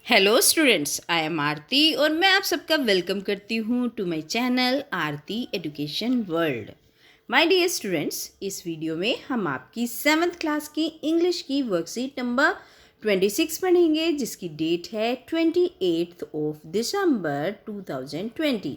Hello students, I am Aarti और मैं आप सबका वेलकम करती हूँ to my channel Aarti education world. My dear students, इस वीडियो में हम आपकी 7th क्लास की इंग्लिश की वर्कशीट नंबर 26 पढ़ेंगे, जिसकी डेट है 28 ऑफ दिसंबर 2020।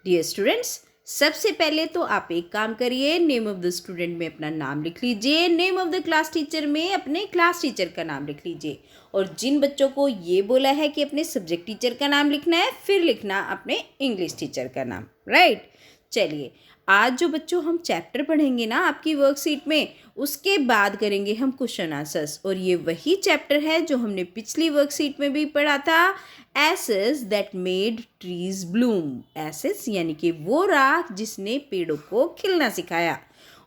डियर स्टूडेंट्स, सबसे पहले तो आप एक काम करिए, नेम ऑफ द स्टूडेंट में अपना नाम लिख लीजिए, name of the class teacher में अपने क्लास टीचर का नाम लिख लीजिए। और जिन बच्चों को ये बोला है कि अपने सब्जेक्ट टीचर का नाम लिखना है, फिर लिखना अपने इंग्लिश टीचर का नाम। राइट, चलिए आज जो बच्चों हम चैप्टर पढ़ेंगे ना आपकी वर्कशीट में, उसके बाद करेंगे हम क्वेश्चन आंसर्स। और ये वही चैप्टर है जो हमने पिछली वर्कशीट में भी पढ़ा था, ashes that made trees bloom. Ashes यानी कि वो राख जिसने पेड़ों को खिलना सिखाया।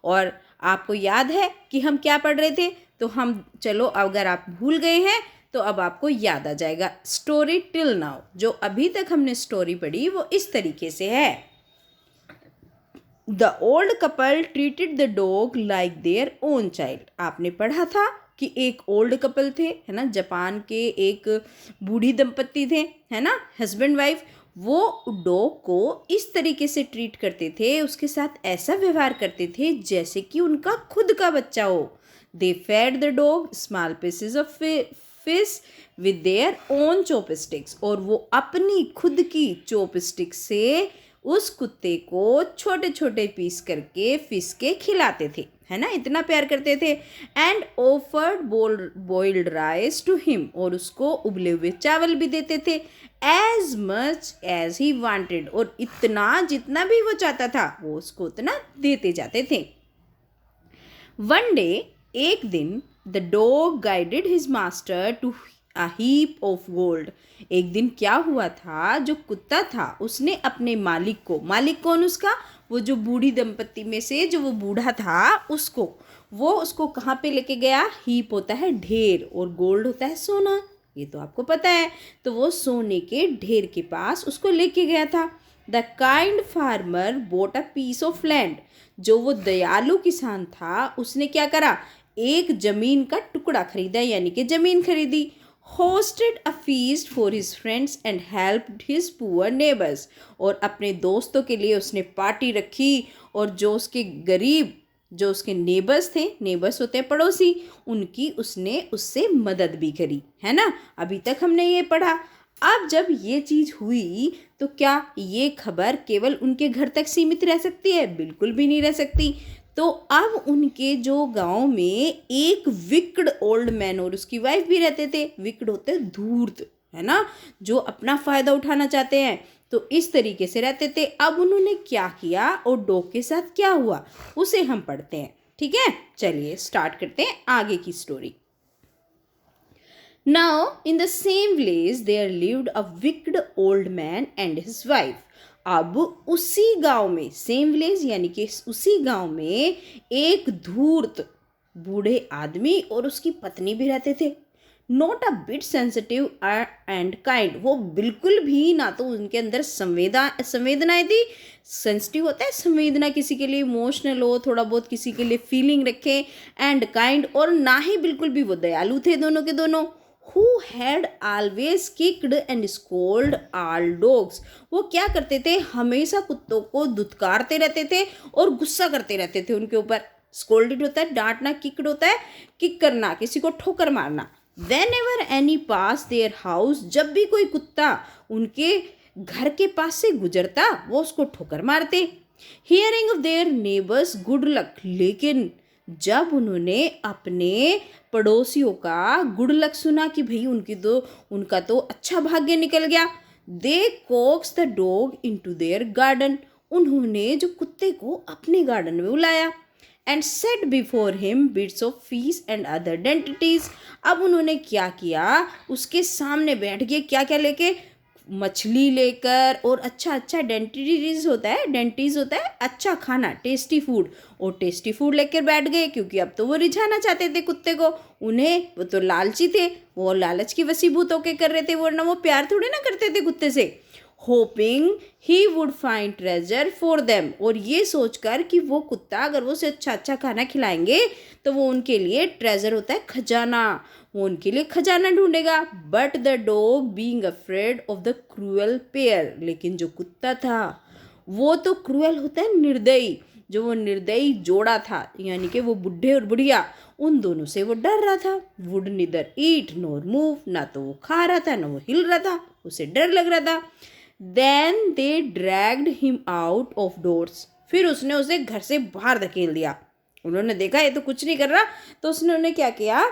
और आपको याद है कि हम क्या पढ़ रहे थे? तो हम चलो, अगर आप भूल गए हैं तो अब आपको याद आ जाएगा। स्टोरी टिल नाउ, जो अभी तक हमने स्टोरी पढ़ी वो इस तरीके से है। The old couple treated the dog like their own child. आपने पढ़ा था कि एक ओल्ड कपल थे, है ना, जापान के एक बूढ़ी दंपत्ति थे, है ना, हस्बैंड वाइफ। वो डॉग को इस तरीके से ट्रीट करते थे, उसके साथ ऐसा व्यवहार करते थे जैसे कि उनका खुद का बच्चा हो। They fed the dog small pieces of fish with their own chopsticks. और वो अपनी खुद की चॉपस्टिक से उस कुत्ते को छोटे छोटे पीस करके फिश के खिलाते थे, है ना, इतना प्यार करते थे। And offered boiled rice to him. और उसको उबले हुए चावल भी देते थे, as much as he wanted. और इतना जितना भी वो चाहता था वो उसको उतना देते जाते थे। वन डे, एक दिन, the dog guided his master to a heap of gold. एक दिन क्या हुआ था, जो कुत्ता था उसने अपने मालिक को, मालिक कौन उसका, वो जो बूढ़ी दंपत्ति में से जो वो बूढ़ा था उसको कहाँ पे लेके गया? हीप होता है ढेर और गोल्ड होता है सोना, ये तो आपको पता है। तो वो सोने के ढेर के पास उसको लेके गया था। The kind farmer bought a piece of land. जो वो दयालु किसान था उसने क्या करा? एक जमीन का टुकड़ा खरीदा, यानी कि जमीन खरीदी। Hosted a feast for his friends and helped his poor neighbours. और अपने दोस्तों के लिए उसने पार्टी रखी, और जो उसके नेबर्स थे, नेबर्स होते हैं पड़ोसी, उनकी उसने उससे मदद भी करी, है ना। अभी तक हमने ये पढ़ा। अब जब ये चीज़ हुई तो क्या ये खबर केवल उनके घर तक सीमित रह सकती है? बिल्कुल भी नहीं रह सकती। तो अब उनके जो गांव में एक विक्ड ओल्ड मैन और उसकी वाइफ भी रहते थे। विक्ड होते धूर्त, है ना, जो अपना फ़ायदा उठाना चाहते हैं। तो इस तरीके से रहते थे। अब उन्होंने क्या किया और डॉग के साथ क्या हुआ, उसे हम पढ़ते हैं। ठीक है, चलिए स्टार्ट करते हैं आगे की story. Now, in the same village, there lived a wicked old man and his wife. अब उसी गांव में, सेम विलेज यानी कि उसी गांव में एक धूर्त बूढ़े आदमी और उसकी पत्नी भी रहते थे। Not a bit sensitive and kind. वो बिल्कुल भी ना तो उनके अंदर संवेदनाएं थी। सेंसिटिव होता है संवेदना, किसी के लिए इमोशनल हो, थोड़ा बहुत किसी के लिए फीलिंग रखे। एंड काइंड, और ना ही बिल्कुल भी वो दयालु थे, दोनों के दोनों। Who had always kicked and scolded all dogs। वो क्या करते थे? हमेशा कुत्तों को धुतकारते रहते थे और गुस्सा करते रहते थे उनके ऊपर। स्कोल्डेड होता है डांटना, किक्ड होता है किक करना, किसी को ठोकर मारना। Whenever any pass their house, जब भी कोई कुत्ता उनके घर के पास से गुजरता वो उसको ठोकर मारते। Hearing of their neighbors good luck, लेकिन जब उन्होंने अपने पड़ोसियों का गुड लक सुना कि भाई उनका तो अच्छा भाग्य निकल गया, they coax the dog into their garden. उन्होंने जो कुत्ते को अपने गार्डन में बुलाया। And set before him bits of fish and other dainties. अब उन्होंने क्या किया? उसके सामने बैठ गए, क्या क्या लेके? मछली लेकर, और अच्छा अच्छा डेंटिटीज होता है अच्छा खाना, टेस्टी फूड। और टेस्टी फूड लेकर बैठ गए, क्योंकि अब तो वो रिझाना चाहते थे कुत्ते को। उन्हें, वो तो लालची थे, वो लालच की वसीभूत होके कर रहे थे, वरना वो प्यार थोड़ी ना करते थे कुत्ते से। Hopping he would find treasure for them, और ये सोचकर कि वो कुत्ता अगर वो उसे अच्छा अच्छा खाना खिलाएंगे तो वो उनके लिए ट्रेजर होता है खजाना, वो उनके लिए खजाना ढूंढेगा। But the dog being afraid of the cruel pair, लेकिन जो कुत्ता था वो तो क्रूअल होता है निर्दयी, जो वो निर्दयी जोड़ा था यानी कि वो बुढ़े और बुढ़िया, उन दोनों से वो डर रहा था। Would neither eat NOR move, ना तो वो खा रहा था ना वो हिल रहा था, उसे डर लग रहा था। Then they dragged him out of doors, फिर उसने उसे घर से बाहर धकेल दिया। उन्होंने देखा ये तो कुछ नहीं कर रहा, तो उसने उन्हें क्या किया,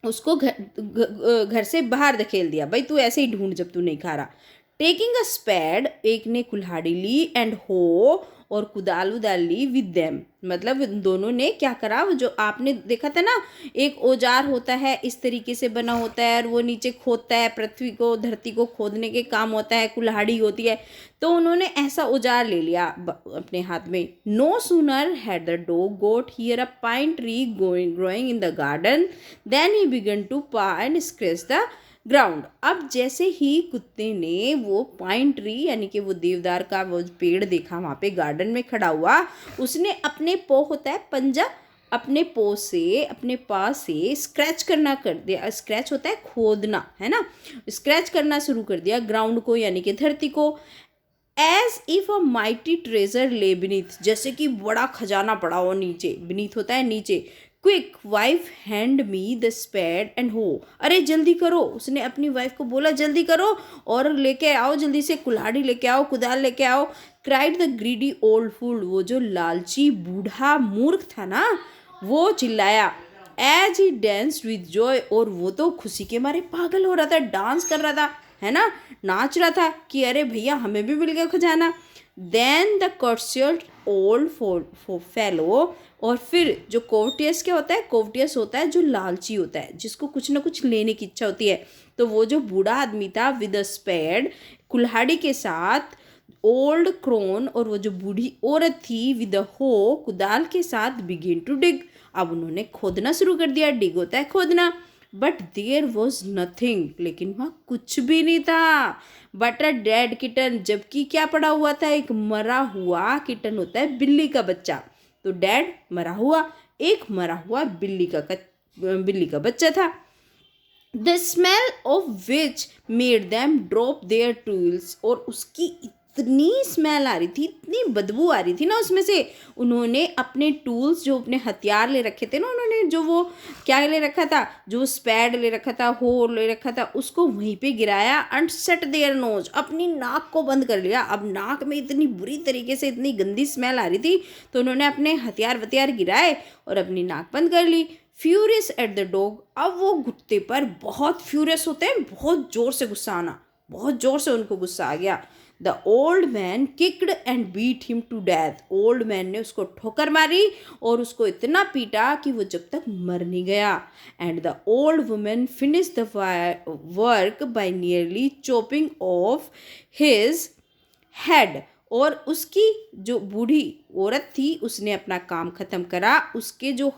उसको घर से बाहर धकेल दिया। भाई तू ऐसे ही ढूंढ जब तू नहीं खा रहा। टेकिंग अ स्पैड, एक ने कुल्हाड़ी ली, एंड हो, और कुदाल उदाल ली विद देम, मतलब उन दोनों ने क्या करा, वो जो आपने देखा था ना एक औजार होता है इस तरीके से बना होता है और वो नीचे खोदता है, पृथ्वी को धरती को खोदने के काम होता है, कुल्हाड़ी होती है, तो उन्होंने ऐसा औजार ले लिया अपने हाथ में। No sooner had the dog got here a pine tree growing in the garden then he began to paw and scratch the ground. अब जैसे ही कुत्ते ने वो पाइन ट्री यानी कि वो देवदार का वो पेड़ देखा वहाँ पे गार्डन में खड़ा हुआ, उसने अपने पो होता है पंजा, अपने पो से अपने पास से स्क्रैच करना कर दिया। स्क्रैच होता है खोदना, है ना, स्क्रैच करना शुरू कर दिया ग्राउंड को यानी कि धरती को। As if a mighty treasure lay beneath, जैसे कि बड़ा खजाना पड़ा हो नीचे, बीनीथ होता है नीचे। Quick wife hand me the spade and hoe, अरे जल्दी करो, उसने अपनी वाइफ को बोला जल्दी करो और लेके आओ, जल्दी से कुल्हाड़ी लेके आओ, कुदाल लेके आओ। Cried the greedy old fool, वो जो लालची बूढ़ा मूर्ख था ना वो चिल्लाया। As he danced with joy, और वो तो खुशी के मारे पागल हो रहा था, डांस कर रहा था, है ना, नाच रहा था कि अरे भैया हमें भी मिल गया खजाना। देन द कर्सियड ओल्ड फेलो, और फिर जो कोर्टियस क्या होता है, कोर्टियस होता है जो लालची होता है, जिसको कुछ ना कुछ लेने की इच्छा होती है, तो वो जो बूढ़ा आदमी था विद अ स्पेड, कुल्हाड़ी के साथ, ओल्ड क्रोन, और वो जो बूढ़ी औरत थी विद अ हो, कुदाल के साथ, बिगिन टू डिग, अब उन्होंने खोदना शुरू कर दिया। डिग होता है खोदना। बट देयर वॉज नथिंग, लेकिन वहाँ कुछ भी नहीं था। बट अ डेड किटन, जबकि क्या पड़ा हुआ था, एक मरा हुआ, किटन होता है बिल्ली का बच्चा, तो डैड मरा हुआ, एक मरा हुआ बिल्ली का बच्चा था। The smell of which made them drop there tools, और उसकी इतनी स्मेल आ रही थी, इतनी बदबू आ रही थी ना उसमें से, उन्होंने अपने टूल्स, जो अपने हथियार ले रखे थे ना, उन्होंने जो वो क्या ले रखा था, जो स्पैड ले रखा था, हो ले रखा था, उसको वहीं पे गिराया। एंड सेट देयर नोज, अपनी नाक को बंद कर लिया। अब नाक में इतनी बुरी तरीके से इतनी गंदी स्मेल आ रही थी, तो उन्होंने अपने हथियार वथियार गिराए और अपनी नाक बंद कर ली। फ्यूरियस एट द डॉग, अब वो कुत्ते पर बहुत फ्यूरियस होते हैं, बहुत जोर से गुस्सा आना, बहुत जोर से उनको गुस्सा आ गया। The old man kicked and beat him to death, old man ने उसको ठोकर मारी और उसको इतना पीटा कि वो जब तक मर नहीं गया। And the old women finish the work by nearly chopping of his head, और उसकी जो बूढ़ी औरत थी उसने अपना काम ख़त्म करा, उसके जो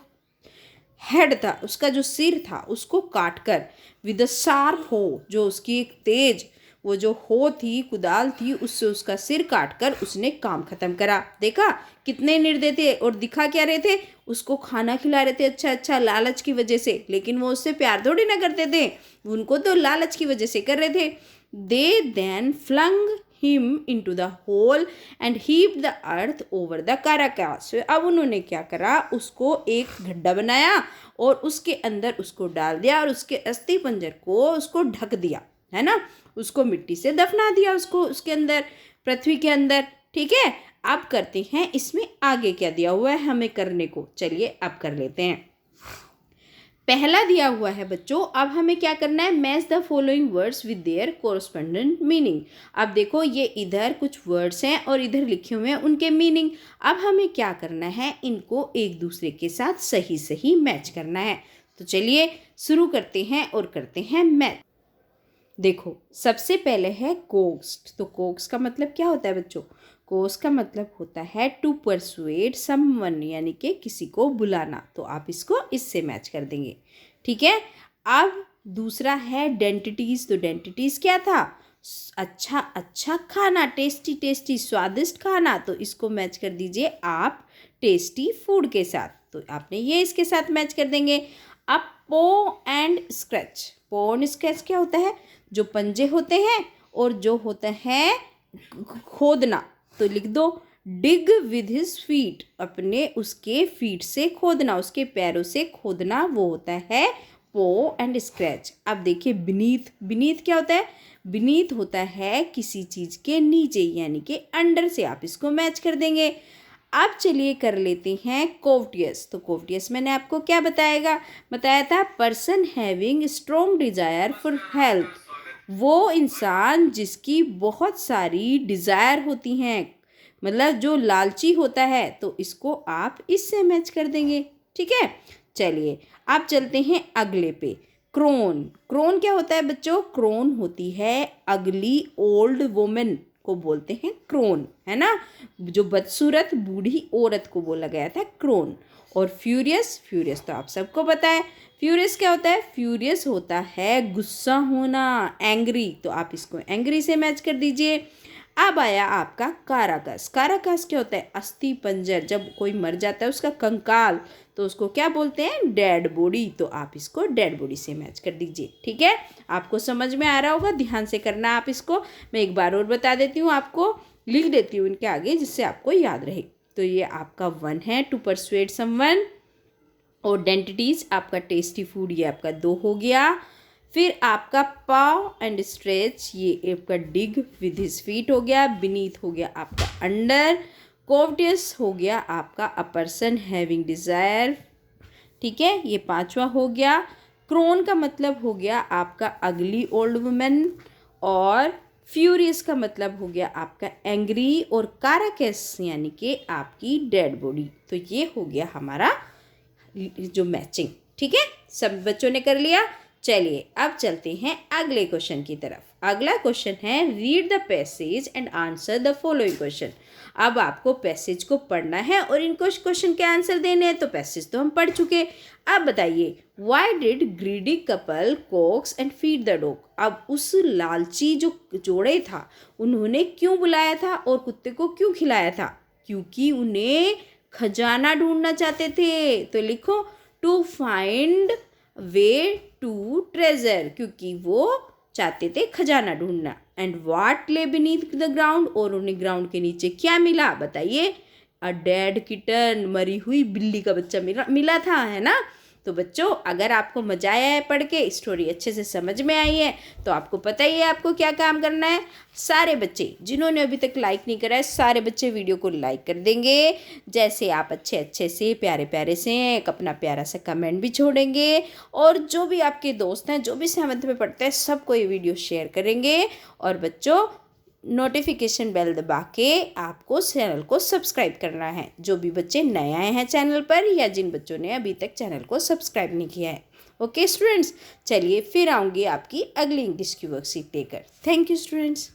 हेड था, उसका जो सिर था, उसको काट कर, विद अ शार्प हो, जो उसकी एक तेज वो जो हो थी, कुदाल थी, उससे उसका सिर काट कर उसने काम ख़त्म करा। देखा कितने निर्दय थे, और दिखा क्या रहे थे, उसको खाना खिला रहे थे अच्छा अच्छा लालच की वजह से, लेकिन वो उससे प्यार थोड़ी ना करते थे, उनको तो लालच की वजह से कर रहे थे। They then flung him into the hole and heaped the earth over the carcass। अब उन्होंने क्या करा, उसको एक गड्ढा बनाया और उसके अंदर उसको डाल दिया और उसके अस्थि पंजर को उसको ढक दिया, है ना, उसको मिट्टी से दफना दिया, उसको उसके अंदर, पृथ्वी के अंदर। ठीक है, अब करते हैं इसमें आगे क्या दिया हुआ है हमें करने को, चलिए अब कर लेते हैं। पहला दिया हुआ है बच्चों, अब हमें क्या करना है, match the following words with their correspondent meaning. अब देखो ये इधर कुछ वर्ड्स हैं और इधर लिखे हुए हैं उनके मीनिंग। अब हमें क्या करना है, इनको एक दूसरे के साथ सही सही मैच करना है। तो चलिए शुरू करते हैं और करते हैं मैच। देखो सबसे पहले है कोक्स्ट, तो कोक्स का मतलब क्या होता है बच्चों, कोस का मतलब होता है टू परसुएड समवन, यानी कि किसी को बुलाना, तो आप इसको इससे मैच कर देंगे। ठीक है, अब दूसरा है डेंटिटीज, तो डेंटिटीज क्या था, अच्छा अच्छा खाना, टेस्टी टेस्टी स्वादिष्ट खाना, तो इसको मैच कर दीजिए आप टेस्टी फूड के साथ। तो आपने ये इसके साथ मैच कर देंगे। अब पो एंड स्क्रैच, पो एंड स्क्रैच क्या होता है? जो पंजे होते हैं और जो होता है खोदना, तो लिख दो डिग विद हिज फीट, अपने उसके फीट से खोदना, उसके पैरों से खोदना, वो होता है पो एंड स्क्रैच। अब देखिए बीनीथ, बीनीथ क्या होता है? बीनीथ होता है किसी चीज़ के नीचे, यानी कि अंडर से, आप इसको मैच कर देंगे। अब चलिए कर लेते हैं कोवटियस। तो कोवटियस मैंने आपको क्या बताया था, person having strong desire for health, वो इंसान जिसकी बहुत सारी डिज़ायर होती हैं, मतलब जो लालची होता है, तो इसको आप इससे मैच कर देंगे। ठीक है, चलिए आप चलते हैं अगले पे। क्रोन, क्रोन क्या होता है बच्चों? क्रोन होती है अगली ओल्ड वुमेन को बोलते हैं क्रोन, है ना, जो बदसूरत बूढ़ी औरत को बोला गया था क्रोन। और फ्यूरियस, फ्यूरियस तो आप सबको पता है, फ्यूरियस क्या होता है? फ्यूरियस होता है गुस्सा होना, एंग्री, तो आप इसको एंग्री से मैच कर दीजिए। अब आया आपका काराकस। काराकस क्या होता है? अस्थि पंजर, जब कोई मर जाता है उसका कंकाल, तो उसको क्या बोलते हैं? डेड बॉडी, तो आप इसको डेड बॉडी से मैच कर दीजिए। ठीक है, आपको समझ में आ रहा होगा, ध्यान से करना आप इसको। मैं एक बार और बता देती हूँ, आपको लिख देती हूँ इनके आगे, जिससे आपको याद रहे। तो ये आपका 1 है, टू परसुएड समवन। और डेंटिटीज आपका टेस्टी फूड, ये आपका 2 हो गया। फिर आपका पाव एंड स्ट्रेच, ये आपका डिग विद हिज फीट हो गया। बीनीथ हो गया आपका अंडर। कोवटियस हो गया आपका अ पर्सन हैविंग डिज़ायर। ठीक है, ये 5वां हो गया। क्रोन का मतलब हो गया आपका अगली ओल्ड वुमेन। और फ्यूरियस का मतलब हो गया आपका एंग्री। और काराकस यानी कि आपकी डेड बॉडी। तो ये हो गया हमारा जो मैचिंग। ठीक है, सब बच्चों ने कर लिया। चलिए अब चलते हैं अगले क्वेश्चन की तरफ। अगला क्वेश्चन है read the passage and answer the following question. अब आपको पैसेज को पढ़ना है और इनको क्वेश्चन के आंसर देने हैं। तो पैसेज तो हम पढ़ चुके। अब बताइए, why did greedy couple Cokes and feed the dog. अब उस लालची जो जोड़े था, उन्होंने क्यों बुलाया था और कुत्ते को क्यों खिलाया था? क्योंकि उन्हें खजाना ढूंढना चाहते थे। तो लिखो to find way to treasure, क्योंकि वो चाहते थे खजाना ढूंढना। And what lay beneath the ground, और उन्हें ग्राउंड के नीचे क्या मिला? बताइए, अ डेड किटन, मरी हुई बिल्ली का बच्चा मिला था, है ना। तो बच्चों, अगर आपको मजा आया है पढ़ के, स्टोरी अच्छे से समझ में आई है, तो आपको पता ही है आपको क्या काम करना है। सारे बच्चे जिन्होंने अभी तक लाइक नहीं करा है, सारे बच्चे वीडियो को लाइक कर देंगे। जैसे आप अच्छे अच्छे से प्यारे प्यारे से एक अपना प्यारा सा कमेंट भी छोड़ेंगे। और जो भी आपके दोस्त हैं, जो भी 7th में पढ़ते हैं, सबको ये वीडियो शेयर करेंगे। और बच्चों, नोटिफिकेशन बेल दबा के आपको चैनल को सब्सक्राइब करना है। जो भी बच्चे नए आए हैं चैनल पर, या जिन बच्चों ने अभी तक चैनल को सब्सक्राइब नहीं किया है। ओके स्टूडेंट्स, चलिए फिर आऊँगी आपकी अगली इंग्लिश की वर्कशीट लेकर। Thank you students.